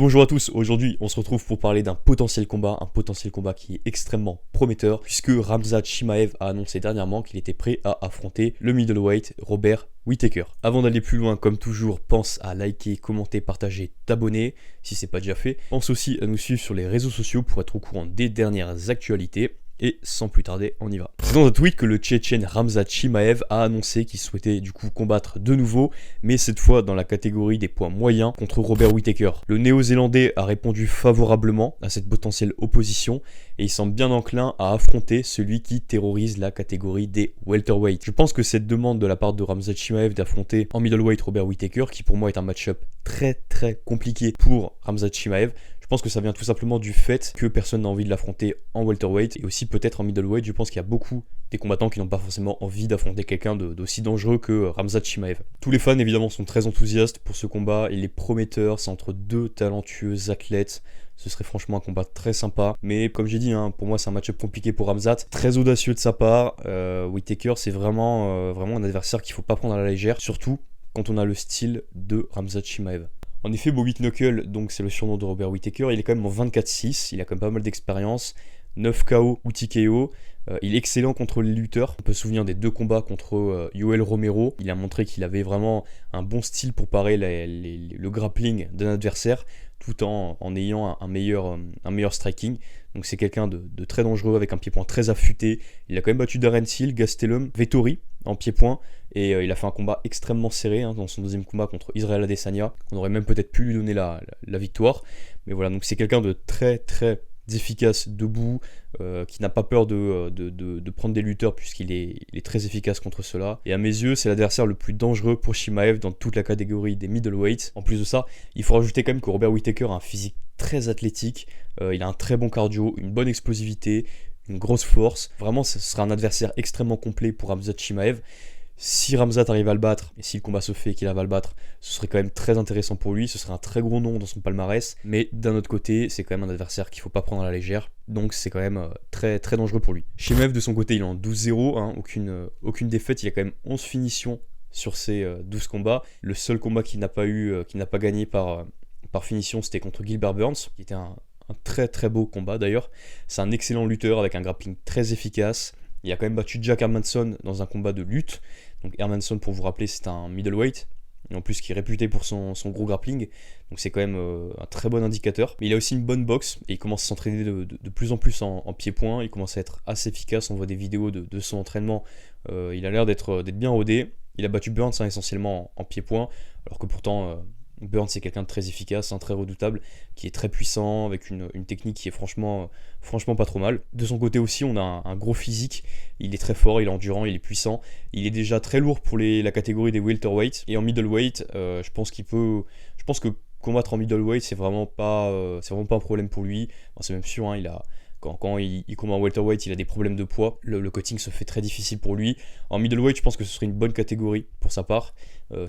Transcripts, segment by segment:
Bonjour à tous, aujourd'hui on se retrouve pour parler d'un potentiel combat qui est extrêmement prometteur puisque Khamzat Chimaev a annoncé dernièrement qu'il était prêt à affronter le middleweight Robert Whittaker. Avant d'aller plus loin, comme toujours, pense à liker, commenter, partager, t'abonner si c'est pas déjà fait. Pense aussi à nous suivre sur les réseaux sociaux pour être au courant des dernières actualités. Et sans plus tarder, on y va. C'est dans un tweet que le Tchétchène Khamzat Chimaev a annoncé qu'il souhaitait du coup combattre de nouveau, mais cette fois dans la catégorie des poids moyens contre Robert Whittaker. Le néo-zélandais a répondu favorablement à cette potentielle opposition et il semble bien enclin à affronter celui qui terrorise la catégorie des welterweight. Je pense que cette demande de la part de Khamzat Chimaev d'affronter en middleweight Robert Whittaker, qui pour moi est un match-up très compliqué pour Khamzat Chimaev, je pense que ça vient tout simplement du fait que personne n'a envie de l'affronter en welterweight et aussi peut-être en middleweight. Je pense qu'il y a beaucoup des combattants qui n'ont pas forcément envie d'affronter quelqu'un d'aussi dangereux que Khamzat Chimaev. Tous les fans évidemment sont très enthousiastes pour ce combat, il est prometteur, c'est entre deux talentueux athlètes. Ce serait franchement un combat très sympa. Mais comme j'ai dit, pour moi c'est un match-up compliqué pour Khamzat. Très audacieux de sa part. Whittaker c'est vraiment un adversaire qu'il ne faut pas prendre à la légère. Surtout quand on a le style de Khamzat Chimaev. En effet, Bobby Knuckle, donc c'est le surnom de Robert Whittaker, il est quand même en 24-6, il a quand même pas mal d'expérience, 9 KO ou TKO, il est excellent contre les lutteurs. On peut se souvenir des deux combats contre Yoel Romero, il a montré qu'il avait vraiment un bon style pour parer le grappling d'un adversaire, tout en ayant un meilleur striking. Donc c'est quelqu'un de très dangereux avec un pied-point très affûté. Il a quand même battu Darren Till, Gastelum, Vettori en pied-point. Et il a fait un combat extrêmement serré dans son deuxième combat contre Israel Adesanya. On aurait même peut-être pu lui donner la victoire. Mais voilà, donc c'est quelqu'un de très efficace debout, qui n'a pas peur de prendre des lutteurs puisqu'il est très efficace contre cela. Et à mes yeux, c'est l'adversaire le plus dangereux pour Chimaev dans toute la catégorie des middleweights. En plus de ça, il faut rajouter quand même que Robert Whittaker a un physique très athlétique, il a un très bon cardio, une bonne explosivité, une grosse force. Vraiment, ce sera un adversaire extrêmement complet pour Khamzat Chimaev. Si Khamzat arrive à le battre, et si le combat se fait et qu'il arrive à le battre, ce serait quand même très intéressant pour lui, ce serait un très gros nom dans son palmarès, mais d'un autre côté, c'est quand même un adversaire qu'il ne faut pas prendre à la légère, donc c'est quand même très dangereux pour lui. Chimaev de son côté, il est en 12-0, aucune défaite, il a quand même 11 finitions sur ses 12 combats. Le seul combat qu'il n'a pas gagné par finition, c'était contre Gilbert Burns, qui était un très beau combat d'ailleurs. C'est un excellent lutteur avec un grappling très efficace. Il a quand même battu Jack Hermansson dans un combat de lutte. Donc Hermansson, pour vous rappeler, c'est un middleweight, et en plus qui est réputé pour son gros grappling. Donc c'est quand même un très bon indicateur. Mais il a aussi une bonne boxe, et il commence à s'entraîner de plus en plus en pied-point. Il commence à être assez efficace, on voit des vidéos de son entraînement. Il a l'air d'être bien rodé. Il a battu Burns essentiellement en pied-point, alors que pourtant... Burns c'est quelqu'un de très efficace, très redoutable, qui est très puissant, avec une technique qui est franchement pas trop mal. De son côté aussi, on a un gros physique, il est très fort, il est endurant, il est puissant, il est déjà très lourd pour la catégorie des welterweight, et en middleweight, je pense que combattre en middleweight, c'est vraiment pas un problème pour lui. Enfin, c'est même sûr, quand il combat en welterweight, il a des problèmes de poids. Le cutting se fait très difficile pour lui. En middleweight, je pense que ce serait une bonne catégorie pour sa part,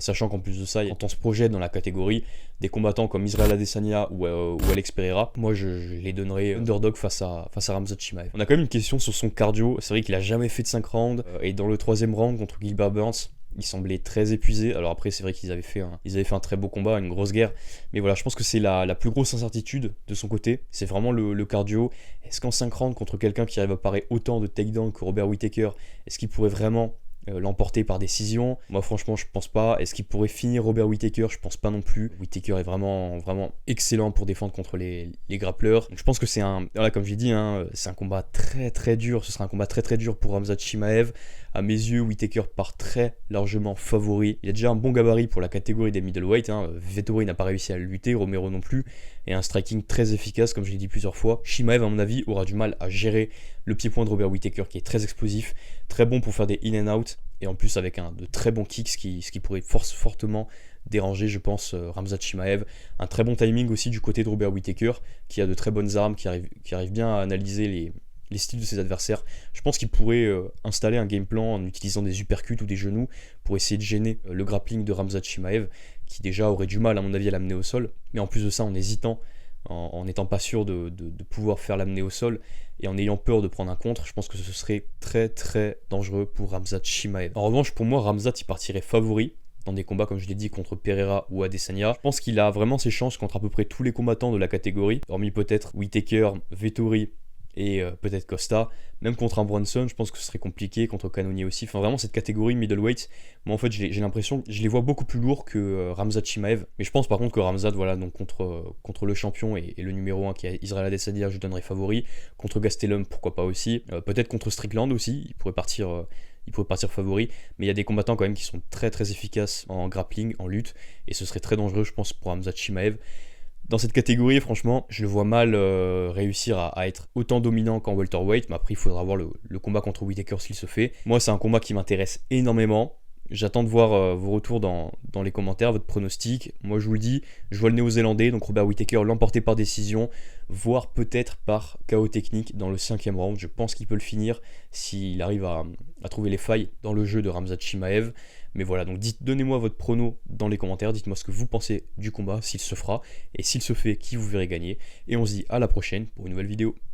sachant qu'en plus de ça, quand on se projette dans la catégorie, des combattants comme Israel Adesanya ou Alex Pereira, moi je les donnerais underdog face à Khamzat Chimaev. On a quand même une question sur son cardio. C'est vrai qu'il a jamais fait de 5 rounds, et dans le troisième round contre Gilbert Burns, il semblait très épuisé. Alors après, c'est vrai qu'ils avaient fait un très beau combat, une grosse guerre. Mais voilà, je pense que c'est la plus grosse incertitude de son côté. C'est vraiment le cardio. Est-ce qu'en 5 rounds contre quelqu'un qui arrive à parer autant de takedowns que Robert Whittaker, est-ce qu'il pourrait vraiment l'emporter par décision? Moi franchement je pense pas. Est-ce qu'il pourrait finir Robert Whittaker? Je pense pas non plus. Whittaker est vraiment excellent pour défendre contre les grappleurs. Donc je pense que c'est comme j'ai dit, c'est un combat très dur. Ce sera un combat très dur pour Khamzat Chimaev. À mes yeux, Whittaker part très largement favori. Il a déjà un bon gabarit pour la catégorie des middleweight. Vettori n'a pas réussi à lutter, Romero non plus, et un striking très efficace, comme je l'ai dit plusieurs fois. Chimaev, à mon avis, aura du mal à gérer le pied-point de Robert Whittaker, qui est très explosif, très bon pour faire des in and out, et en plus avec de très bons kicks, ce qui pourrait fortement déranger, je pense, Khamzat Chimaev. Un très bon timing aussi du côté de Robert Whittaker, qui a de très bonnes armes, qui arrive bien à analyser les styles de ses adversaires. Je pense qu'il pourrait installer un game plan en utilisant des uppercuts ou des genoux pour essayer de gêner le grappling de Khamzat Chimaev, qui déjà aurait du mal à mon avis à l'amener au sol, mais en plus de ça en hésitant, en n'étant pas sûr de pouvoir faire l'amener au sol, et en ayant peur de prendre un contre, je pense que ce serait très dangereux pour Khamzat Chimaev. En revanche, pour moi, Khamzat il partirait favori dans des combats, comme je l'ai dit, contre Pereira ou Adesanya. Je pense qu'il a vraiment ses chances contre à peu près tous les combattants de la catégorie, hormis peut-être Whittaker, Vettori et peut-être Costa. Même contre un Brunson, je pense que ce serait compliqué, contre Cannonier aussi. Enfin, vraiment, cette catégorie middleweight, moi en fait, j'ai l'impression, je les vois beaucoup plus lourds que Khamzat Chimaev. Mais je pense par contre que Khamzat, voilà, donc contre le champion et le numéro 1 qui est Israel Adesanya, je donnerais favori. Contre Gastelum, pourquoi pas aussi. Peut-être contre Strickland aussi, il pourrait partir favori, mais il y a des combattants quand même qui sont très très efficaces en grappling, en lutte, et ce serait très dangereux, je pense, pour Khamzat Chimaev. Dans cette catégorie, franchement, je le vois mal réussir à être autant dominant qu'en welterweight, mais après, il faudra voir le combat contre Whittaker s'il se fait. Moi, c'est un combat qui m'intéresse énormément. J'attends de voir vos retours dans les commentaires, votre pronostic. Moi, je vous le dis, je vois le néo-zélandais, donc Robert Whittaker, l'emporter par décision, voire peut-être par KO technique dans le 5e round. Je pense qu'il peut le finir s'il arrive à trouver les failles dans le jeu de Khamzat Chimaev. Mais voilà, donc donnez-moi votre prono dans les commentaires, dites-moi ce que vous pensez du combat, s'il se fera, et s'il se fait, qui vous verrez gagner. Et on se dit à la prochaine pour une nouvelle vidéo.